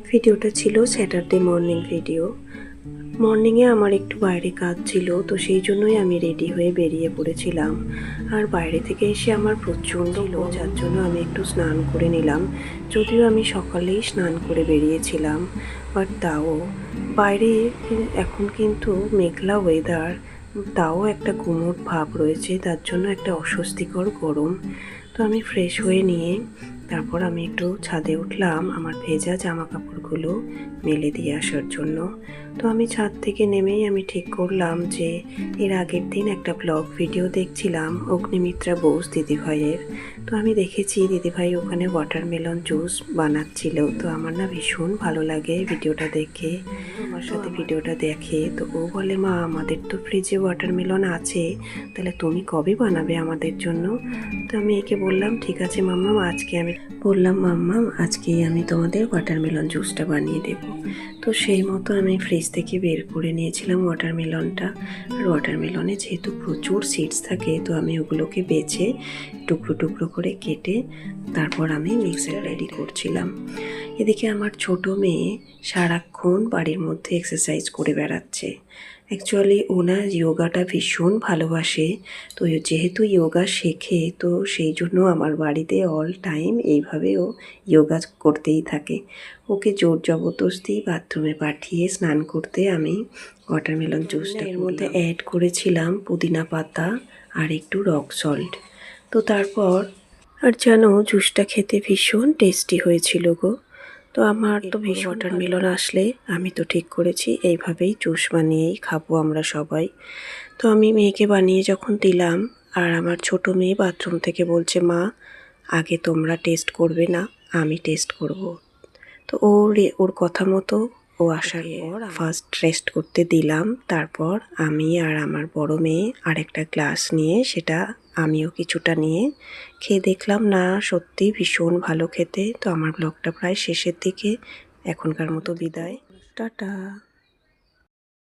ভিডিওটা ছিল Saturday morning video. মর্নিংয়ে আমার একটু বাইরে কাজ ছিল, তো সেই জন্যই আমি রেডি হয়ে বেরিয়ে পড়েছিলাম। আর বাইরে থেকে এসে আমার প্রচণ্ড গরম, যার জন্য আমি একটু স্নান করে নিলাম। যদিও আমি সকালেই স্নান করে বেরিয়েছিলাম, বাট তাও বাইরে এখন কিন্তু মেঘলা ওয়েদার, তাও একটা গুমোট ভাব রয়েছে, তার জন্য একটা অস্বস্তিকর গরম। তো আমি ফ্রেশ হয়ে নিয়ে তারপর আমি একটু ছাদে উঠলাম আমার ভেজা জামা কাপড়গুলো মেলে দিয়ে আসার জন্য। তো আমি ছাদ থেকে নেমেই আমি ঠিক করলাম যে এর আগের দিন একটা ব্লগ ভিডিও দেখছিলাম অগ্নিমিত্রা বোস দিদিভাইয়ের। তো আমি দেখেছি দিদিভাই ওখানে ওয়াটারমেলন জুস বানাচ্ছিল। তো আমার না ভীষণ ভালো লাগে ভিডিওটা দেখে, আমার সাথে ভিডিওটা দেখে। তো ও বলে, মা আমাদের তো ফ্রিজে ওয়াটারমেলন আছে, তাহলে তুমি কবে বানাবে আমাদের জন্য? তো আমি একে বললাম, ঠিক আছে মাম্মাম, আজকেই আমি তোমাদের ওয়াটারমেলন জুসটা বানিয়ে দেবো। তো সেই মতো আমি ফ্রিজ থেকে বের করে নিয়েছিলাম ওয়াটারমেলনটা। আর ওয়াটারমেলনে যেহেতু প্রচুর সিডস থাকে, তো আমি ওগুলোকে বেছে টুকরো টুকরো করে কেটে তারপর আমি মিক্সার রেডি করছিলাম। এদিকে আমার ছোট মেয়ে সারাক্ষণ বাড়ির মধ্যে এক্সারসাইজ করে বেড়াচ্ছে। অ্যাকচুয়ালি ও না যোগাটা ভীষণ ভালোবাসে। তো যেহেতু যোগা শেখে, তো সেই জন্য আমার বাড়িতে অল টাইম এইভাবে ও যোগা করতেই থাকে। ওকে জোর জবরদস্তি বাথরুমে পাঠিয়ে স্নান করতে আমি ওয়াটারমেলন জুসটা এর মধ্যে অ্যাড করেছিলাম পুদিনা পাতা আর একটু রক সল্ট। তো তারপর আর জানো, জুসটা খেতে ভীষণ টেস্টি হয়েছিল গো। তো আমার তো ভীষণ ওয়াটারমেলন আসলে আমি তো ঠিক করেছি এইভাবেই জুস বানিয়েই খাবো আমরা সবাই। তো আমি মেয়েকে বানিয়ে যখন দিলাম, আর আমার ছোট মেয়ে বাথরুম থেকে বলছে, মা আগে তোমরা টেস্ট করবে না, আমি টেস্ট করব। তো ওর কথা মতো ও আসার পর ফার্স্ট টেস্ট করতে দিলাম। তারপর আমি আর আমার বড় মেয়ে আরেকটা গ্লাস নিয়ে সেটা আমিও কিছুটা নিয়ে খেয়ে দেখলাম, না সত্যি ভীষণ ভালো খেতে। তো আমার ব্লগটা প্রায় শেষের দিকে, এখনকার মতো বিদায়, টাটা।